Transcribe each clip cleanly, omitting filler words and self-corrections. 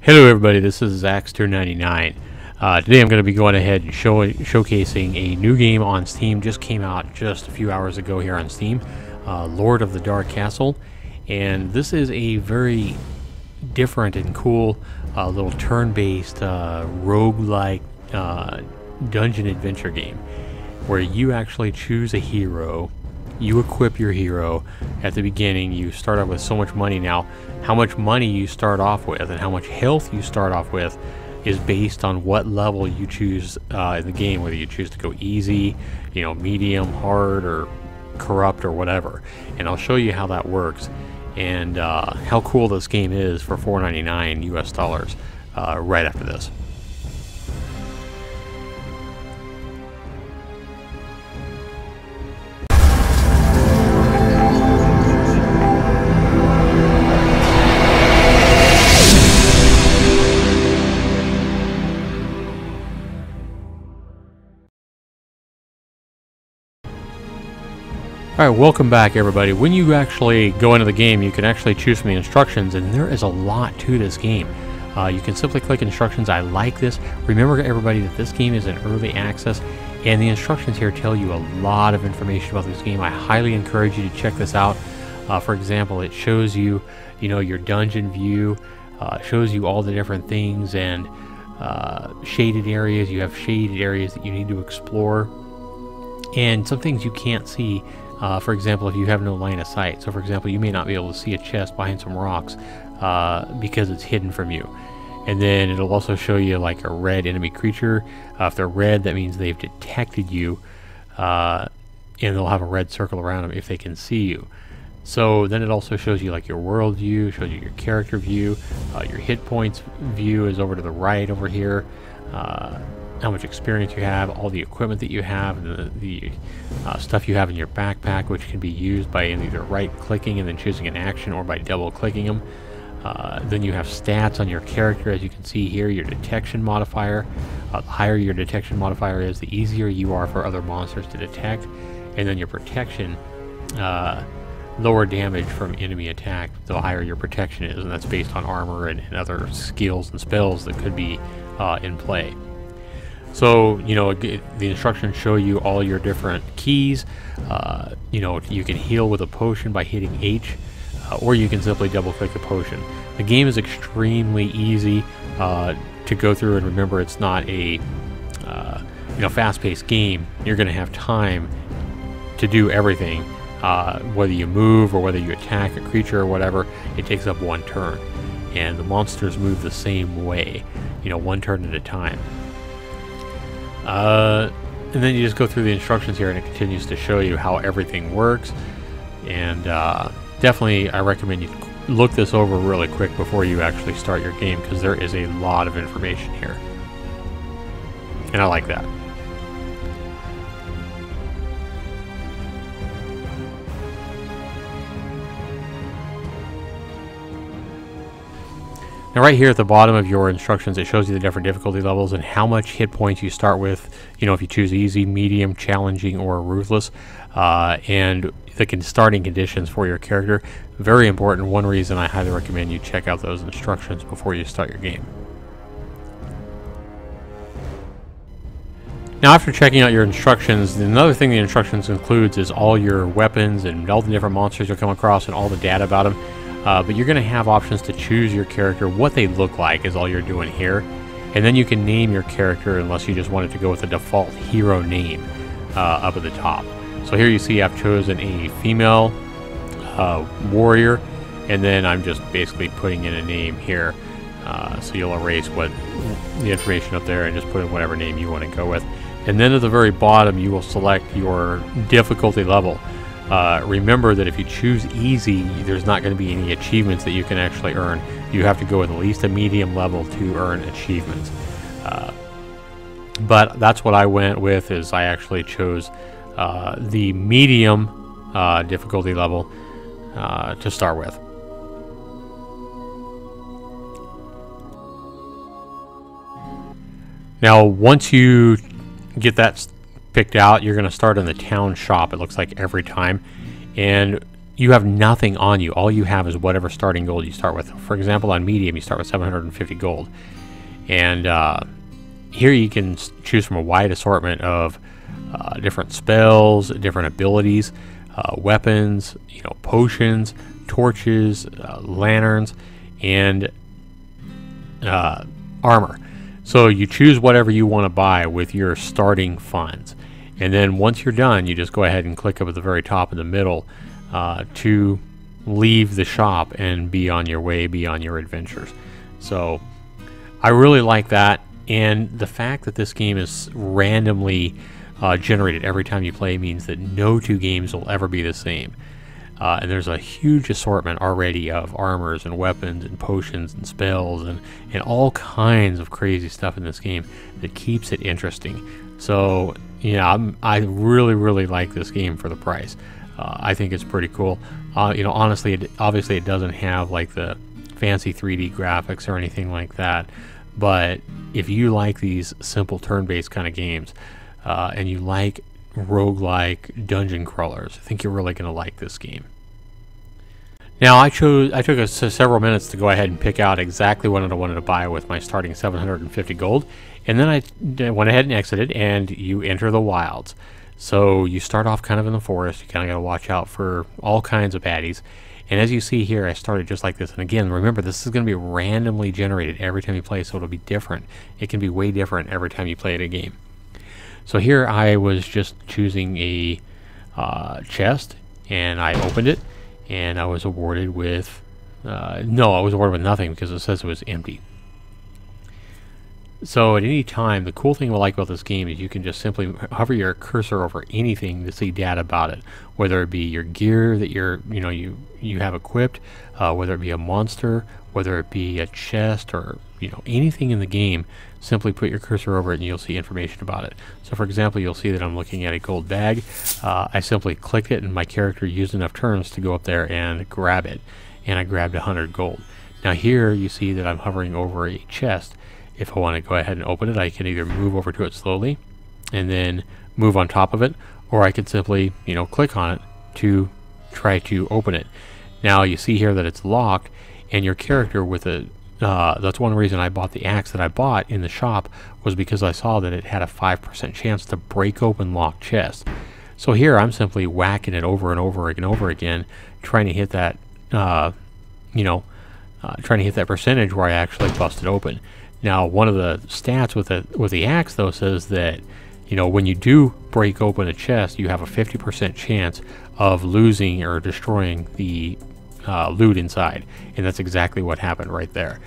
Hello everybody, this is Zax299. Today I'm going to be going ahead and showcasing a new game on Steam. Just came out just a few hours ago here on Steam, Lord of the Dark Castle. And this is a very different and cool little turn-based roguelike dungeon adventure game where you actually choose a hero. You equip your hero at the beginning. You start off with so much money. Now, how much money you start off with and how much health you start off with is based on what level you choose in the game, whether you choose to go easy, medium, hard, or corrupt, or whatever. And I'll show you how that works and how cool this game is for $4.99 US dollars right after this. Alright, welcome back everybody. When you actually go into the game, you can actually choose from the instructions, and there is a lot to this game. You can simply click instructions. I like this. Remember everybody that this game is in early access, and the instructions here tell you a lot of information about this game. I highly encourage you to check this out. For example, it shows you, your dungeon view, shows you all the different things and shaded areas. You have shaded areas that you need to explore, and some things you can't see. For example, if you have no line of sight. So for example, you may not be able to see a chest behind some rocks because it's hidden from you. And then it'll also show you like a red enemy creature. If they're red, that means they've detected you, and they'll have a red circle around them if they can see you. So then it also shows you like your world view, shows you your character view, your hit points view is over to the right over here. How much experience you have, all the equipment that you have, and the stuff you have in your backpack, which can be used by either right-clicking and then choosing an action, or by double-clicking them. Then you have stats on your character, as you can see here, your detection modifier. The higher your detection modifier is, the easier you are for other monsters to detect. And then your protection, lower damage from enemy attack, the higher your protection is, and that's based on armor and other skills and spells that could be in play. So, the instructions show you all your different keys. You can heal with a potion by hitting H, or you can simply double click the potion. The game is extremely easy to go through, and remember, it's not a fast-paced game. You're going to have time to do everything, whether you move or whether you attack a creature or whatever. It takes up one turn, and the monsters move the same way, one turn at a time. And then you just go through the instructions here, and it continues to show you how everything works. And definitely I recommend you look this over really quick before you actually start your game, because there is a lot of information here, and I like that. Now right here at the bottom of your instructions, it shows you the different difficulty levels and how much hit points you start with, if you choose easy, medium, challenging, or ruthless, and the starting conditions for your character. Very important. One reason I highly recommend you check out those instructions before you start your game. Now after checking out your instructions, another thing the instructions includes is all your weapons and all the different monsters you'll come across and all the data about them. But you're going to have options to choose your character. What they look like is all you're doing here. And then you can name your character, unless you just wanted to go with the default hero name up at the top. So here you see I've chosen a female warrior, and then I'm just basically putting in a name here. So you'll erase the information up there and just put in whatever name you want to go with. And then at the very bottom you will select your difficulty level. Remember that if you choose easy, there's not going to be any achievements that you can actually earn. You have to go with at least a medium level to earn achievements. But that's what I went with, is I actually chose the medium difficulty level to start with. Now once you get that picked out, you're going to start in the town shop, it looks like, every time. And you have nothing on you. All you have is whatever starting gold you start with. For example, on medium, you start with 750 gold. And here you can choose from a wide assortment of different spells, different abilities, weapons, potions, torches, lanterns, and armor. So you choose whatever you want to buy with your starting funds. And then once you're done, you just go ahead and click up at the very top in the middle to leave the shop and be on your way, be on your adventures. So I really like that, and the fact that this game is randomly generated every time you play means that no two games will ever be the same. And there's a huge assortment already of armors and weapons and potions and spells and all kinds of crazy stuff in this game that keeps it interesting. So I really like this game for the price. I think it's pretty cool. Honestly, obviously it doesn't have like the fancy 3D graphics or anything like that, but if you like these simple turn-based kind of games and you like roguelike dungeon crawlers, I think you're really going to like this game. Now I took us several minutes to go ahead and pick out exactly what I wanted to buy with my starting 750 gold, and then I went ahead and exited, and you enter the wilds. So you start off kind of in the forest. You kind of got to watch out for all kinds of baddies. And as you see here, I started just like this. And again, remember, this is going to be randomly generated every time you play, so it'll be different. It can be way different every time you play a game. So here I was just choosing a chest, and I opened it, and I was awarded with... no, I was awarded with nothing because it says it was empty. So at any time, the cool thing I like about this game is you can just simply hover your cursor over anything to see data about it, whether it be your gear that you have equipped, whether it be a monster, whether it be a chest, or anything in the game. Simply put your cursor over it and you'll see information about it. So for example, you'll see that I'm looking at a gold bag. I simply clicked it and my character used enough turns to go up there and grab it, and I grabbed 100 gold. Now here you see that I'm hovering over a chest. If I want to go ahead and open it, I can either move over to it slowly and then move on top of it, or I can simply, click on it to try to open it. Now you see here that it's locked, and your character with a that's one reason I bought the axe that I bought in the shop, was because I saw that it had a 5% chance to break open locked chests. So here I'm simply whacking it over and over and over again, trying to hit that, trying to hit that percentage where I actually bust it open. Now, one of the stats with the axe though says that when you do break open a chest, you have a 50% chance of losing or destroying the loot inside, and that's exactly what happened right there.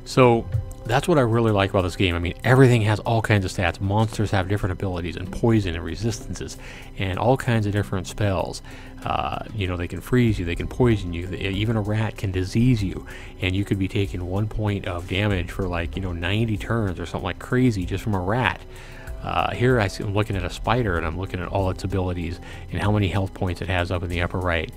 So that's what I really like about this game. I mean, everything has all kinds of stats. Monsters have different abilities and poison and resistances and all kinds of different spells. They can freeze you, they can poison you, even a rat can disease you, and you could be taking 1 point of damage for 90 turns or something like crazy just from a rat. Here I'm looking at a spider, and I'm looking at all its abilities and how many health points it has up in the upper right,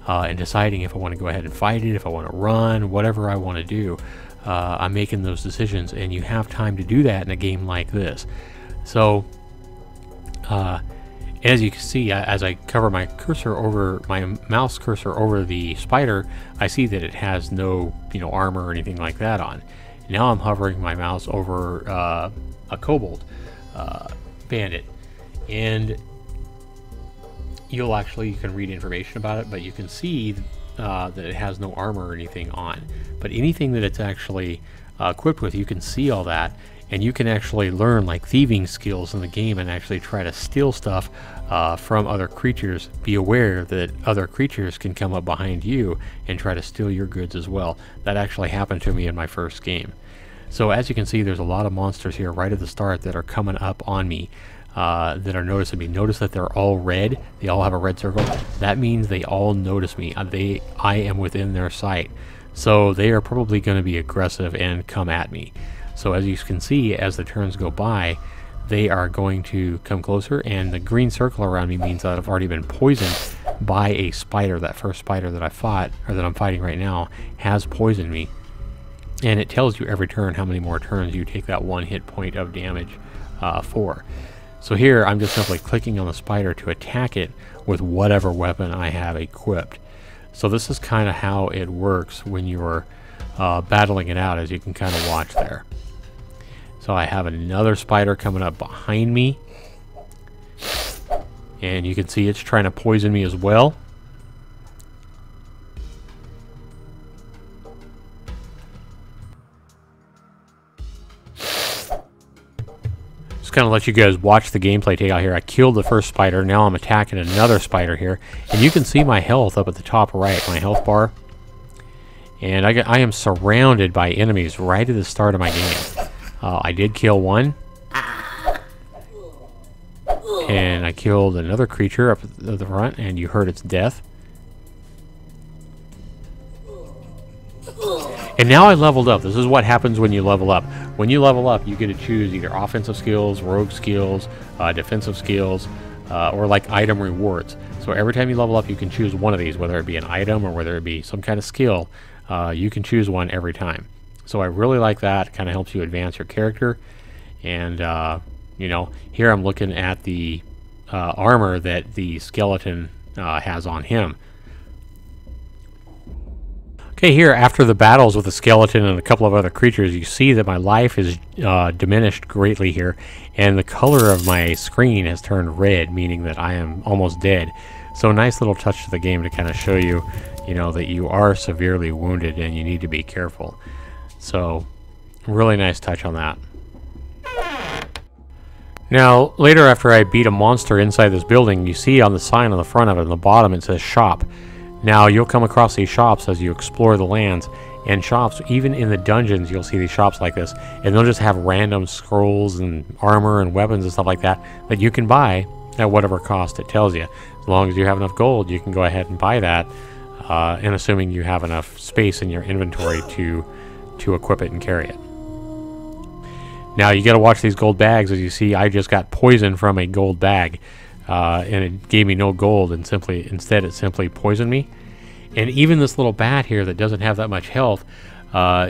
and deciding if I want to go ahead and fight it, if I want to run, whatever I want to do. I'm making those decisions, and you have time to do that in a game like this. So as you can see, as I cover my mouse cursor over the spider, I see that it has no armor or anything like that on. Now I'm hovering my mouse over a kobold bandit, and you can read information about it, but you can see that it has no armor or anything on. But anything that it's actually equipped with, you can see all that, and you can actually learn thieving skills in the game and actually try to steal stuff from other creatures. Be aware that other creatures can come up behind you and try to steal your goods as well. That actually happened to me in my first game. So as you can see, there's a lot of monsters here right at the start that are coming up on me, that are noticing me. Notice that they're all red. They all have a red circle. That means they all notice me. I am within their sight. So they are probably going to be aggressive and come at me. So as you can see, as the turns go by, they are going to come closer, and the green circle around me means that I've already been poisoned by a spider. That first spider that I fought, or that I'm fighting right now, has poisoned me. And it tells you every turn how many more turns you take that 1 hit point of damage for. So here I'm just simply clicking on the spider to attack it with whatever weapon I have equipped. So this is kind of how it works when you're battling it out, as you can kind of watch there. So I have another spider coming up behind me. And you can see it's trying to poison me as well. Just kind of let you guys watch the gameplay take out here. I killed the first spider. Now I'm attacking another spider here. And you can see my health up at the top right, my health bar. And I am surrounded by enemies right at the start of my game. I did kill one. And I killed another creature up at the front, and you heard its death. And now I leveled up. This is what happens when you level up. When you level up, you get to choose either offensive skills, rogue skills, defensive skills, or like item rewards. So every time you level up, you can choose one of these, whether it be an item or whether it be some kind of skill. You can choose one every time. So I really like that. It kind of helps you advance your character. And you know, here I'm looking at the armor that the skeleton has on him. Okay, here after the battles with the skeleton and a couple of other creatures, you see that my life is diminished greatly here, and the color of my screen has turned red, meaning that I am almost dead. So a nice little touch to the game to kind of show you, you know, that you are severely wounded and you need to be careful. So really nice touch on that. Now, later after I beat a monster inside this building, you see on the sign on the front of it, on the bottom, it says shop. Now, you'll come across these shops as you explore the lands, and shops, even in the dungeons, you'll see these shops like this, and they'll just have random scrolls and armor and weapons and stuff like that that you can buy at whatever cost it tells you. As long as you have enough gold, you can go ahead and buy that, and assuming you have enough space in your inventory to equip it and carry it. Now you got to watch these gold bags. As you see, I just got poisoned from a gold bag, and it gave me no gold, and instead it simply poisoned me. And even this little bat here that doesn't have that much health,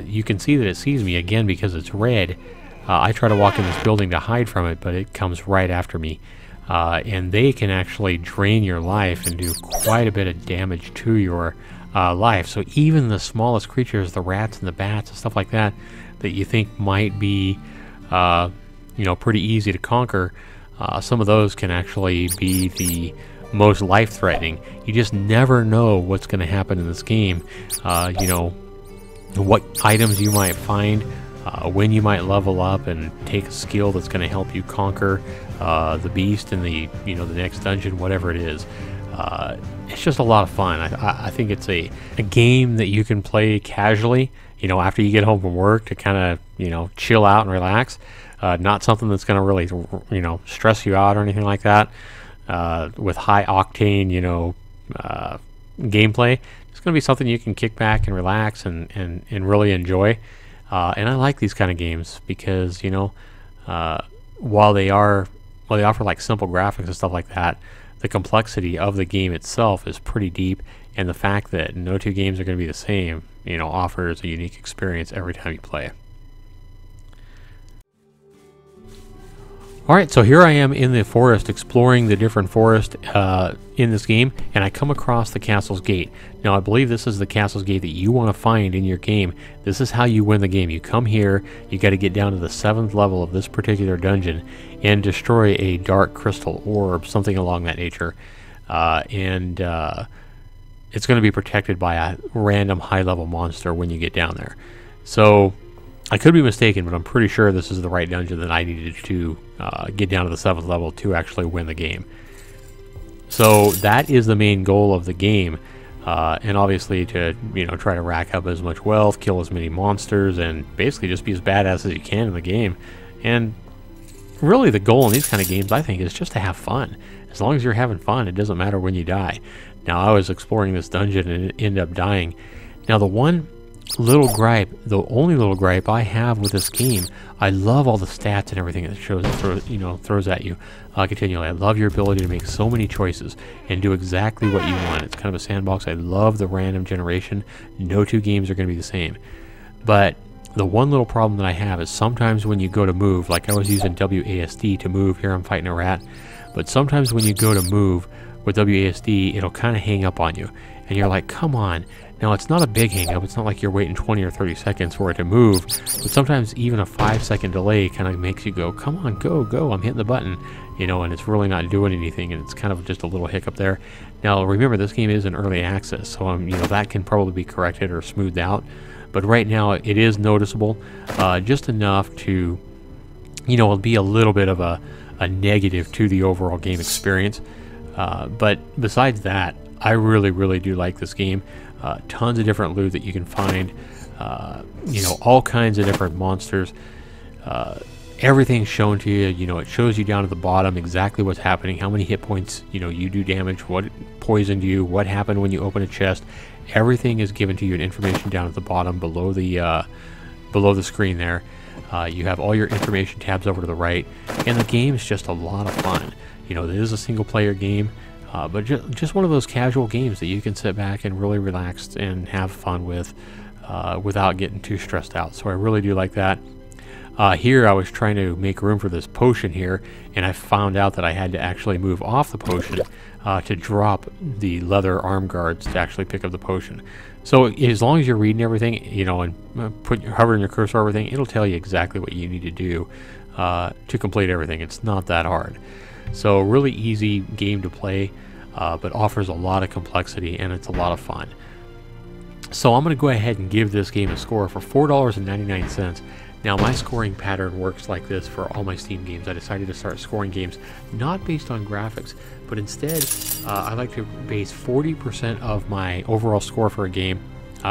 you can see that it sees me again because it's red. I try to walk in this building to hide from it, but it comes right after me. And they can actually drain your life and do quite a bit of damage to your life. So even the smallest creatures, the rats and the bats and stuff like that, that you think might be you know, pretty easy to conquer, some of those can actually be the most life-threatening. You just never know what's going to happen in this game. You know, what items you might find, when you might level up and take a skill that's going to help you conquer the beast in the, you know, the next dungeon, whatever it is. It's just a lot of fun. I think it's a game that you can play casually, you know, after you get home from work, to kind of, you know, chill out and relax. Not something that's going to really, you know, stress you out or anything like that. With high octane, you know, gameplay, it's going to be something you can kick back and relax and really enjoy. And I like these kind of games because, you know, while they offer like simple graphics and stuff like that, the complexity of the game itself is pretty deep, and the fact that no two games are going to be the same, you know, offers a unique experience every time you play. Alright, so here I am in the forest, exploring the different forest in this game, and I come across the castle's gate. Now, I believe this is the castle's gate that you want to find in your game. This is how you win the game. You come here, you got to get down to the 7th level of this particular dungeon and destroy a dark crystal orb, something along that nature. And it's going to be protected by a random high-level monster when you get down there. So I could be mistaken, but I'm pretty sure this is the right dungeon that I needed to get down to the 7th level to actually win the game. So that is the main goal of the game, and obviously to, you know, try to rack up as much wealth, kill as many monsters, and basically just be as badass as you can in the game. And really the goal in these kind of games, I think, is just to have fun. As long as you're having fun, it doesn't matter when you die. Now, I was exploring this dungeon and ended up dying. Now, the one little gripe, the only little gripe I have with this game, I love all the stats and everything that throws at you continually. I love your ability to make so many choices and do exactly what you want. It's kind of a sandbox. I love the random generation. No two games are going to be the same. But the one little problem that I have is sometimes when you go to move, like I was using WASD to move, here I'm fighting a rat, but sometimes when you go to move with WASD, it'll kind of hang up on you. and you're like, come on. Now, it's not a big hang-up. It's not like you're waiting 20 or 30 seconds for it to move, but sometimes even a 5-second delay kind of makes you go, come on, go, go, I'm hitting the button, you know, and it's really not doing anything, and it's kind of just a little hiccup there. Now, remember, this game is in early access, so you know, that can probably be corrected or smoothed out, but right now it is noticeable, just enough to, you know, be a little bit of a negative to the overall game experience. But besides that, I really, really do like this game. Tons of different loot that you can find, you know, all kinds of different monsters. Everything's shown to you. You know, it shows you down at the bottom exactly what's happening, how many hit points, you know, you do damage, what poisoned you, what happened when you open a chest. Everything is given to you in information down at the bottom below the screen there. You have all your information tabs over to the right, and the game is just a lot of fun. You know, it is a single player game, but just one of those casual games that you can sit back and really relax and have fun with without getting too stressed out. So I really do like that. Here I was trying to make room for this potion here, and I found out that I had to actually move off the potion to drop the leather arm guards to actually pick up the potion. So as long as you're reading everything, you know, and hovering your cursor over everything, it'll tell you exactly what you need to do to complete everything. It's not that hard. So really easy game to play, but offers a lot of complexity, and it's a lot of fun. So I'm going to go ahead and give this game a score for $4.99. Now, my scoring pattern works like this for all my Steam games. I decided to start scoring games not based on graphics, but instead I like to base 40% of my overall score for a game.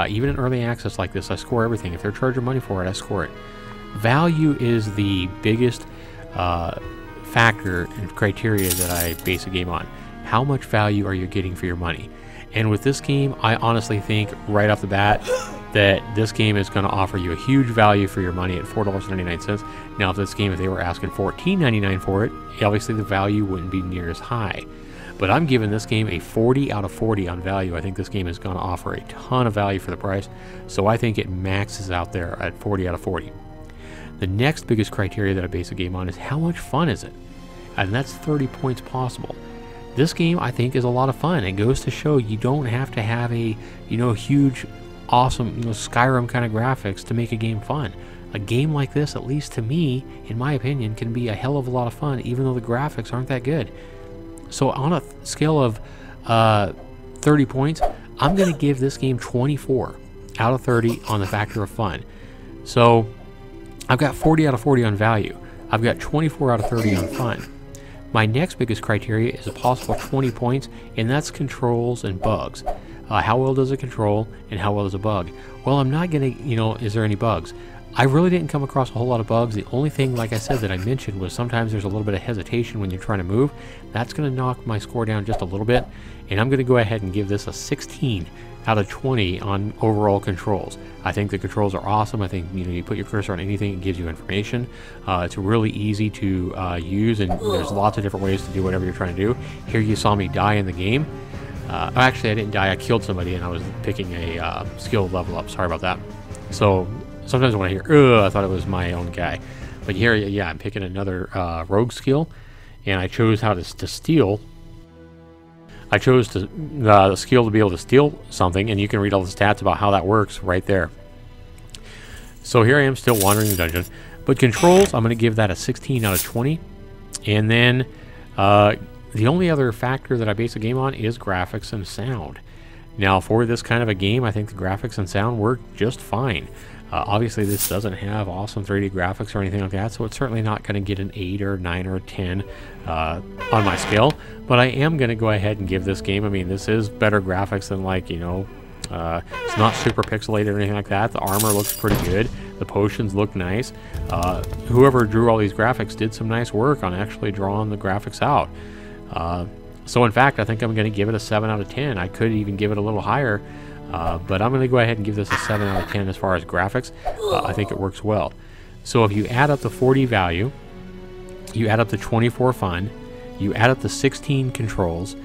Even in early access like this, I score everything. If they're charging money for it, I score it. Value is the biggest factor and criteria that I base a game on. How much value are you getting for your money? And with this game, I honestly think right off the bat that this game is going to offer you a huge value for your money at $4.99. Now, if this game, if they were asking $14.99 for it, obviously the value wouldn't be near as high. But I'm giving this game a 40 out of 40 on value. I think this game is going to offer a ton of value for the price, so I think it maxes out there at 40 out of 40. The next biggest criteria that I base a game on is how much fun is it? And that's 30 points possible. This game, I think, is a lot of fun. It goes to show you don't have to have a, you know, huge, awesome, you know, Skyrim kind of graphics to make a game fun. A game like this, at least to me, in my opinion, can be a hell of a lot of fun, even though the graphics aren't that good. So on a scale of 30 points, I'm going to give this game 24 out of 30 on the factor of fun. So I've got 40 out of 40 on value. I've got 24 out of 30 on fun. My next biggest criteria is a possible 20 points, and that's controls and bugs. How well does it control, and how well does it bug? Well, I'm not going to, you know, is there any bugs? I really didn't come across a whole lot of bugs. The only thing, like I said, that I mentioned was sometimes there's a little bit of hesitation when you're trying to move. That's going to knock my score down just a little bit, and I'm going to go ahead and give this a 16 out of 20 on overall controls. I think the controls are awesome. I think, you know, you put your cursor on anything, it gives you information. It's really easy to use, and there's lots of different ways to do whatever you're trying to do. Here you saw me die in the game. Actually, I didn't die. I killed somebody, and I was picking a skill level up. Sorry about that. So sometimes when I hear, ugh, I thought it was my own guy. But here, yeah, I'm picking another rogue skill, and I chose how to steal. I chose the skill to be able to steal something, and you can read all the stats about how that works right there. So here I am still wandering the dungeon. But controls, I'm going to give that a 16 out of 20. And then the only other factor that I base a game on is graphics and sound. Now, for this kind of a game, I think the graphics and sound work just fine. Obviously, this doesn't have awesome 3D graphics or anything like that, so it's certainly not going to get an 8 or 9 or a 10 on my scale. But I am going to go ahead and give this game, I mean, this is better graphics than, like, you know, it's not super pixelated or anything like that. The armor looks pretty good. The potions look nice. Whoever drew all these graphics did some nice work on actually drawing the graphics out. So in fact, I think I'm going to give it a 7 out of 10. I could even give it a little higher, but I'm going to go ahead and give this a 7 out of 10 as far as graphics. I think it works well. So if you add up the 40 value, you add up the 24 fun, you add up the 16 controls,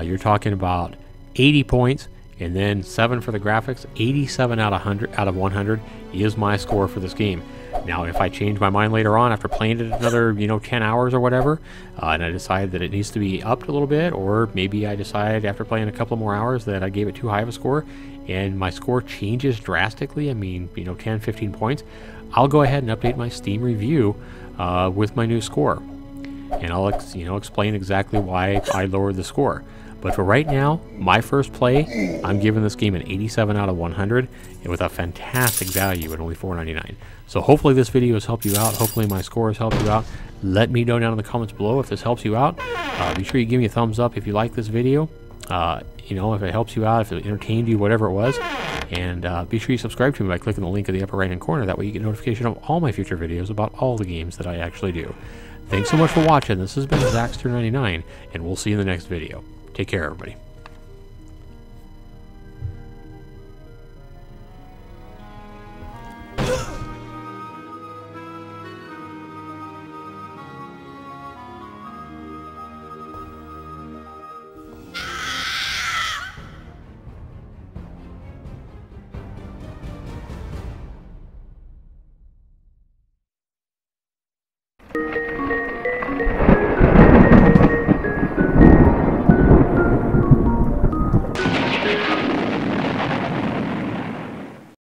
you're talking about 80 points, and then 7 for the graphics. 87 out of 100 is my score for this game. Now, if I change my mind later on after playing it another, 10 hours or whatever, and I decide that it needs to be upped a little bit, or maybe I decide after playing a couple more hours that I gave it too high of a score, and my score changes drastically, 10, 15 points, I'll go ahead and update my Steam review with my new score. And I'll explain exactly why I lowered the score. But for right now, my first play, I'm giving this game an 87 out of 100 and with a fantastic value at only $4.99. So hopefully this video has helped you out. Hopefully my score has helped you out. Let me know down in the comments below if this helps you out. Be sure you give me a thumbs up if you like this video. If it helps you out, if it entertained you, whatever it was. And be sure you subscribe to me by clicking the link in the upper right hand corner. That way you get notification of all my future videos about all the games that I actually do. Thanks so much for watching. This has been Zaxter99, and we'll see you in the next video. Take care, everybody.